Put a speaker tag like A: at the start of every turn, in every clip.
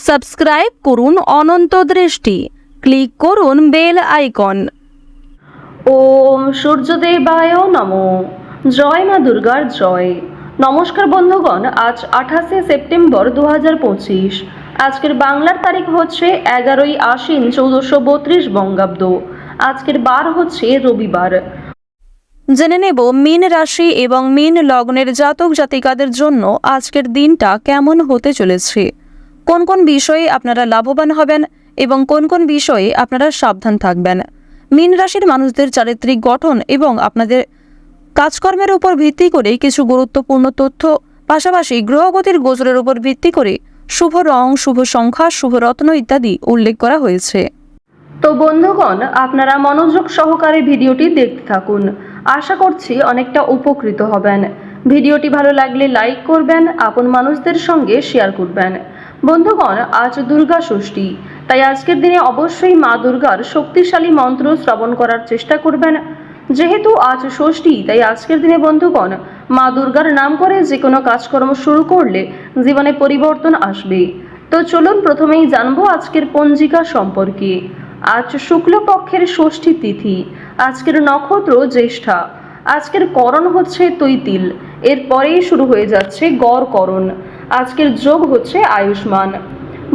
A: Subscribe করুন অনন্ত দৃষ্টি, click করুন বেল আইকন।
B: ওম সূর্যদেবায় নমো। জয় মা দুর্গার জয়। নমস্কার বন্ধুগণ, আজ 28শে সেপ্টেম্বর 2025। আজকের বাংলার তারিখ হচ্ছে 11ই আশ্বিন 1432 বঙ্গাব্দ। আজকের বার হচ্ছে রবিবার।
A: জেনে নেব মীন রাশি এবং মীন লগ্নের জাতক জাতিকাদের জন্য আজকের দিনটা কেমন হতে চলেছে, কোন কোন বিষয়ে আপনারা লাভবান হবেন এবং কোন কোন বিষয়ে আপনারা সাবধান থাকবেন। মীন রাশির মানুষদের চারিত্রিক গঠন এবং আপনাদের কাজকর্মের উপর ভিত্তি করে কিছু গুরুত্বপূর্ণ তথ্য, পাশাপাশি গ্রহগতির গোচরের উপর ভিত্তি করে শুভ রং, শুভ সংখ্যা, শুভ রত্ন ইত্যাদি উল্লেখ করা হয়েছে।
B: তো বন্ধুগণ, আপনারা মনোযোগ সহকারে ভিডিওটি দেখতে থাকুন। আশা করছি অনেকটা উপকৃত হবেন। ভিডিওটি ভালো লাগলে লাইক করবেন, আপন মানুষদের সঙ্গে শেয়ার করবেন। বন্ধুগণ, আজ দুর্গা ষষ্ঠী, তাই আজকের দিনে অবশ্যই মা দুর্গার শক্তিশালী মন্ত্র শ্রবণ করার চেষ্টা করবেন। যেহেতু আজ ষষ্ঠী, তাই আজকের দিনে বন্ধুগণ মা দুর্গার নাম করে যে কোনো কাজকর্ম শুরু করলে জীবনে পরিবর্তন আসবে। তো চলুন প্রথমেই জানবো আজকের পঞ্জিকা সম্পর্কে। আজ শুক্লপক্ষের ষষ্ঠী তিথি, আজকের নক্ষত্র জ্যেষ্ঠা, আজকের করণ হচ্ছে তৈতিল, এরপরেই শুরু হয়ে যাচ্ছে গড় করণ। আজকের যোগ হচ্ছে আয়ুষ্মান।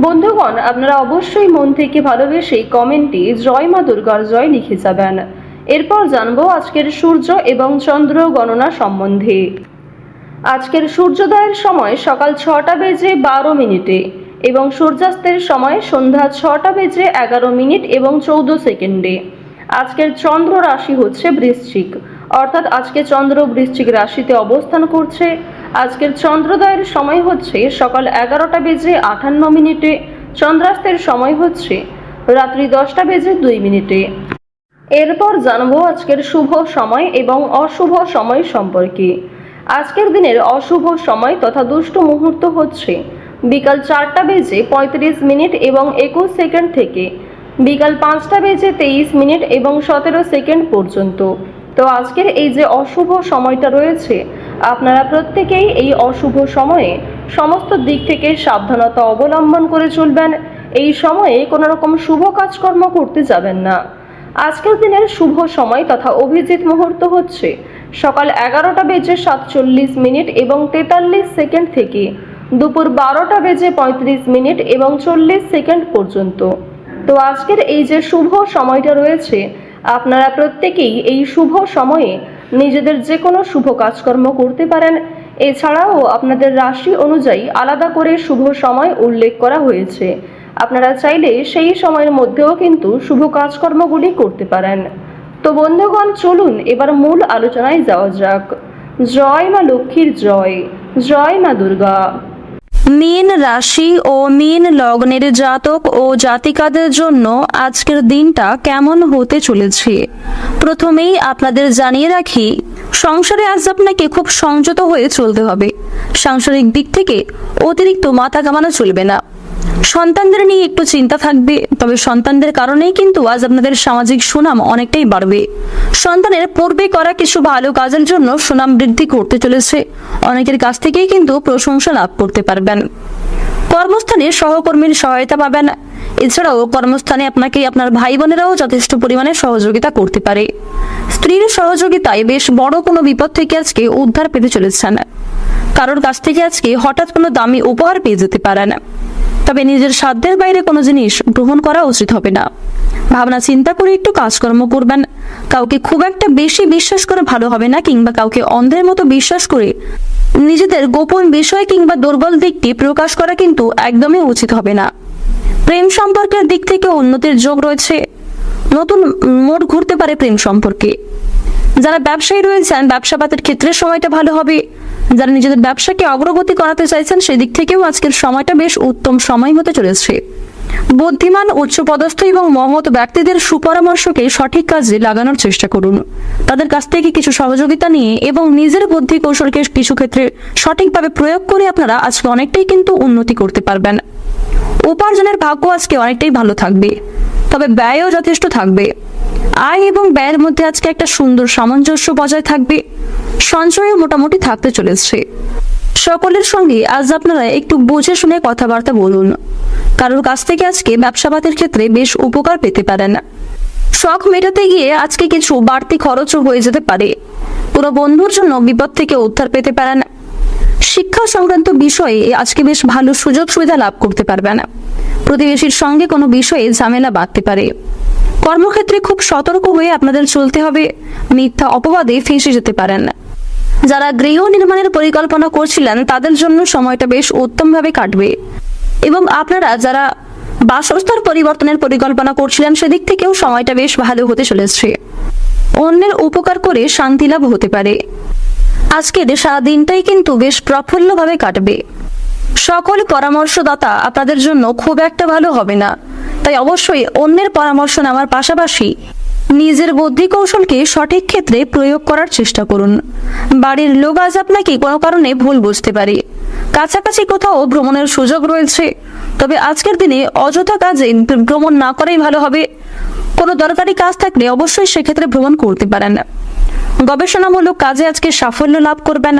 B: বন্ধুগণ, আপনারা অবশ্যই মন থেকে ভালোবেসে কমেন্টে জয় মা দুর্গার জয় লিখে যাবেন। এরপর জানবো আজকের সূর্য এবং চন্দ্র গণনা সম্বন্ধে। আজকের সূর্যোদয়ের সময় সকাল 6টা বেজে 12 মিনিটে এবং সূর্যাস্তের সময় সন্ধ্যা 6টা বেজে 11 মিনিট এবং 14 সেকেন্ডে। আজকের চন্দ্র রাশি হচ্ছে বৃশ্চিক, অর্থাৎ আজকে চন্দ্র বৃশ্চিক রাশিতে অবস্থান করছে। আজকের চন্দ্রোদয়ের সময় হচ্ছে সকাল 11টা বেজে 58 মিনিটে, চন্দ্রাস্তের সময় হচ্ছে রাত্রি 10টা বেজে 2 মিনিটে। এরপর জানবো আজকের শুভ সময় এবং অশুভ সময় সম্পর্কে। আজকের দিনের অশুভ সময় তথা দুষ্ট মুহূর্ত হচ্ছে বিকাল 4টা বেজে 35 মিনিট এবং 21 সেকেন্ড থেকে বিকাল 5টা বেজে 23 মিনিট এবং 17 সেকেন্ড পর্যন্ত। তো আজকের এই যে অশুভ সময়টা রয়েছে, আপনারা প্রত্যেকেই এই অশুভ সময়ে সমস্ত দিক থেকে সাবধানতা অবলম্বন করে চলবেন। এই সময়ে কোনো রকম শুভ কাজকর্ম করতে যাবেন না। আজকের দিনের শুভ সময় তথা অভিজিৎ মুহূর্ত হচ্ছে সকাল 11টা বেজে 47 মিনিট এবং 43 সেকেন্ড থেকে দুপুর 12টা বেজে 35 মিনিট এবং 40 সেকেন্ড পর্যন্ত। তো আজকের এই যে শুভ সময়টা রয়েছে, আপনারা প্রত্যেকেই এই শুভ সময়ে নিজেদের যে কোনো শুভ কাজকর্ম করতে পারেন। এছাড়াও আপনাদের রাশি অনুযায়ী আলাদা করে শুভ সময় উল্লেখ করা হয়েছে, আপনারা চাইলে সেই সময়ের মধ্যেও কিন্তু শুভ কাজকর্মগুলি করতে পারেন। তো বন্ধুগণ, চলুন এবার মূল আলোচনায় যাওয়া যাক। জয় মা লক্ষ্মীর জয়, জয় মা দুর্গা।
A: মীন রাশি ও মীন লগ্নের জাতক ও জাতিকাদের জন্য আজকের দিনটা কেমন হতে চলেছে, প্রথমেই আপনাদের জানিয়ে রাখি, সংসারে আজ আপনাকে খুব সংযত হয়ে চলতে হবে। সাংসারিক দিক থেকে অতিরিক্ত মাথা ঘামানো চলবে না। সন্তানদের নিয়ে একটু চিন্তা থাকবে, তবে সন্তানদের কারণেই কিন্তু আজ আপনাদের সামাজিক সুনাম অনেকটাই বাড়বে। সন্তানের পূর্বে করা কিছু ভালো কাজের জন্য সুনাম বৃদ্ধি করতে চলেছে। অনেকের কাছ থেকেই কিন্তু প্রশংসা লাভ করতে পারবেন। কর্মস্থানে সহকর্মীর সহায়তা পাবেন। এছাড়াও কর্মস্থানে আপনাকে আপনার ভাই বোনেরাও যথেষ্ট পরিমাণে সহযোগিতা করতে পারে। স্ত্রীর সহযোগিতায় বেশ বড় কোনো বিপদ থেকে আজকে উদ্ধার পেতে চলেছেন। কারোর কাছ থেকে আজকে হঠাৎ কোনো দামি উপহার পেয়ে যেতে পারেন। তবে নিজের সাধ্যের বাইরে কোনো জিনিস গ্রহণ করা উচিত হবে না। ভাবনা চিন্তা করে একটু কাজকর্ম করবেন। কাউকে খুব একটা বেশি বিশ্বাস করা ভালো হবে না, কিংবা কাউকে অন্ধের মতো বিশ্বাস করে নিজেদের গোপন বিষয় কিংবা দুর্বল দিকটি প্রকাশ করা কিন্তু একদমই উচিত হবে না। প্রেম সম্পর্কের দিক থেকে উন্নতির যোগ রয়েছে। নতুন মোড় ঘুরতে পারে প্রেম সম্পর্কে। যারা ব্যবসায়ী রয়েছেন, ব্যবসাপাতের ক্ষেত্রে সময়টা ভালো হবে। যারা নিজেদের ব্যবসাকে অগ্রগতি করাতে চাইছেন, সেদিক থেকেও আজকের সময়টা বেশ উত্তম সময় হতে চলেছে। বুদ্ধিমান, উচ্চপদস্থ এবং মহৎ ব্যক্তিদের সুপরামর্শকে সঠিক কাজে লাগানোর চেষ্টা করুন। তাদের কাছ থেকে কিছু সহযোগিতা নিয়ে এবং নিজের বুদ্ধি কৌশলকে কিছু ক্ষেত্রে সঠিকভাবে প্রয়োগ করে আপনারা আজকে অনেকটাই কিন্তু উন্নতি করতে পারবেন। উপার্জনের ভাগ্য আজকে অনেকটাই ভালো থাকবে, তবে ব্যয়ও যথেষ্ট থাকবে। আয় এবং ব্যয়ের মধ্যে আজকে একটা সুন্দর সামঞ্জস্য বজায় থাকবে। সঞ্চয়ও মোটামুটি থাকতে চলেছে। সকলের সঙ্গে আজ আপনারা একটু বুঝে শুনে কথাবার্তা বলুন। কারোর কাছ থেকে আজকে ব্যবসাপাতির ক্ষেত্রে বেশ উপকার পেতে পারেন। শখ মেটাতে গিয়ে আজকে কিছু বাড়তি খরচও হয়ে যেতে পারে। কোনো বন্ধুর জন্য বিপদ থেকে উদ্ধার পেতে পারেন। শিক্ষা সংক্রান্ত বিষয়ে আজকে বেশ ভালো সুযোগ সুবিধা লাভ করতে পারবেন। প্রতিবেশীর সঙ্গে কোনো বিষয়ে ঝামেলা বাঁধতে পারে। কর্মক্ষেত্রে খুব সতর্ক হয়ে আপনাদের চলতে হবে, মিথ্যা অপবাদে ফেঁসে যেতে পারেন। যারা গৃহ নির্মাণের পরিকল্পনা করছিলেন তাদের জন্য সময়টা বেশ উত্তমভাবে কাটবে এবং আপনারা যারা বাসস্থান পরিবর্তনের পরিকল্পনা করছিলেন সেদিক থেকেও সময়টা বেশ ভালো হতে চলেছে। অন্যের উপকার করে শান্তি লাভ হতে পারে। আজকের সারা দিনটাই কিন্তু বেশ প্রফুল্লভাবে কাটবে। সকল পরামর্শদাতা আপনাদের জন্য খুব একটা ভালো হবে না, তাই অবশ্যই অন্যের পরামর্শ নেওয়ার পাশাপাশি নিজের বুদ্ধি কৌশলকে সঠিক ক্ষেত্রে প্রয়োগ করার চেষ্টা করুন। বাড়ির লোক আজ আপনাকে কোনো কারণে ভুল বুঝতে পারে। কাছাকাছি কোথাও ভ্রমণের সুযোগ রয়েছে, তবে আজকের দিনে অযথা কাজে ভ্রমণ না করাই ভালো হবে। কোনো দরকারি কাজ থাকলে অবশ্যই সেক্ষেত্রে ভ্রমণ করতে পারেন। গবেষণামূলক কাজে আজকে সাফল্য লাভ করবেন।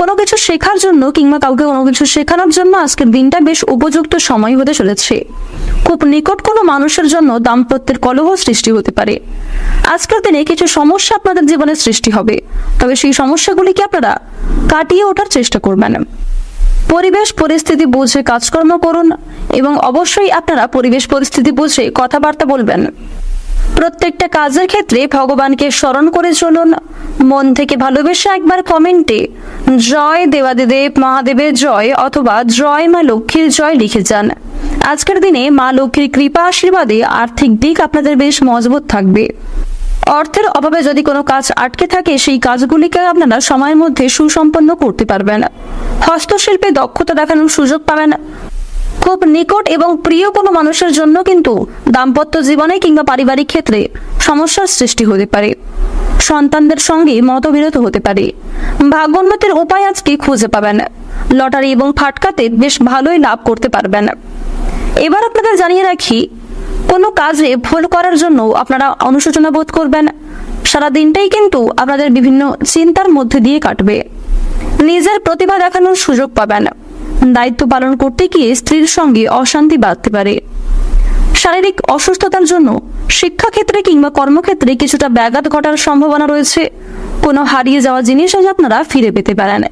A: কোনো কিছু শেখার জন্য কিংবা কাউকে কোনো কিছু শেখানোর জন্য আজকের দিনটা বেশ উপযুক্ত সময় হতে চলেছে। খুব নিকট কোনো মানুষের জন্য দাম্পত্যের কলহ সৃষ্টি হতে পারে। আজকের দিনে কিছু সমস্যা আপনাদের জীবনে সৃষ্টি হবে, তবে সেই সমস্যাগুলিকে আপনারা কাটিয়ে ওঠার চেষ্টা করবেন। পরিবেশ পরিস্থিতি বুঝে কাজকর্ম করুন এবং অবশ্যই আপনারা পরিবেশ পরিস্থিতি বুঝে কথাবার্তা বলবেন। প্রত্যেকটা কাজের ক্ষেত্রে ভগবানকে স্মরণ করে চলুন। মন থেকে ভালোবেসে একবার কমেন্টে জয় দেবাদিদেব মহাদেবের জয় অথবা জয় মা লক্ষ্মীর জয় লিখে যান। আজকের দিনে মা লক্ষ্মীর কৃপা আশীর্বাদে আর্থিক দিক আপনাদের বেশ মজবুত থাকবে। অর্থের অভাবে যদি কোনো কাজ আটকে থাকে সেই কাজগুলিকে আপনারা সময়ের মধ্যে সুসম্পন্ন করতে পারবেন। হস্তশিল্পে দক্ষতা দেখানোর সুযোগ পাবেন। খুব নিকট এবং প্রিয় কোনো মানুষের জন্য কিন্তু দাম্পত্য জীবনে কিংবা পারিবারিক ক্ষেত্রে সমস্যার সৃষ্টি হতে পারে। সন্তানদের সঙ্গে মতবিরোধ হতে পারে। ভাগ্যোন্নতির উপায় আজকে খুঁজে পাবেন। লটারি এবং ফাটকাতে বেশ ভালোই লাভ করতে পারবেন। এবার আপনাদের জানিয়ে রাখি, কোনো কাজে ভুল করার জন্য আপনারা অনুশোচনা বোধ করবেন। সারা দিনটাই কিন্তু আপনাদের বিভিন্ন চিন্তার মধ্যে দিয়ে কাটবে। নিজের প্রতিভা দেখানোর সুযোগ পাবেন। দায়িত্ব পালন করতে গিয়ে স্ত্রীর সঙ্গে অশান্তি বাঁধতে পারে। শারীরিক অসুস্থতার জন্য শিক্ষাক্ষেত্রে কিংবা কর্মক্ষেত্রে কিছুটা ব্যাঘাত ঘটার সম্ভাবনা রয়েছে। কোনো হারিয়ে যাওয়া জিনিস আজ আপনারা ফিরে পেতে পারেন।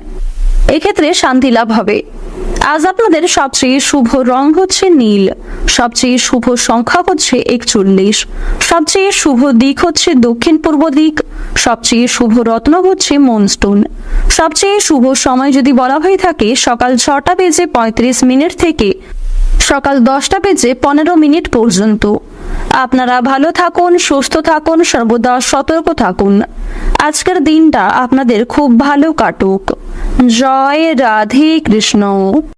A: এক্ষেত্রে শান্তি লাভ হবে। আজ আপনাদের সবচেয়ে শুভ রং হচ্ছে নীল, সবচেয়ে শুভ সংখ্যা হচ্ছে 41, সবচেয়ে শুভ দিক হচ্ছে দক্ষিণ পূর্ব দিক, সবচেয়ে শুভ রত্ন হচ্ছে মুনস্টোন। সবচেয়ে শুভ সময় যদি বলা হয়ে থাকে সকাল 6:35 থেকে সকাল 10:15 পর্যন্ত। আপনারা ভালো থাকুন, সুস্থ থাকুন, সর্বদা সতর্ক থাকুন। আজকের দিনটা আপনাদের খুব ভালো কাটুক। জয় রাধে কৃষ্ণ।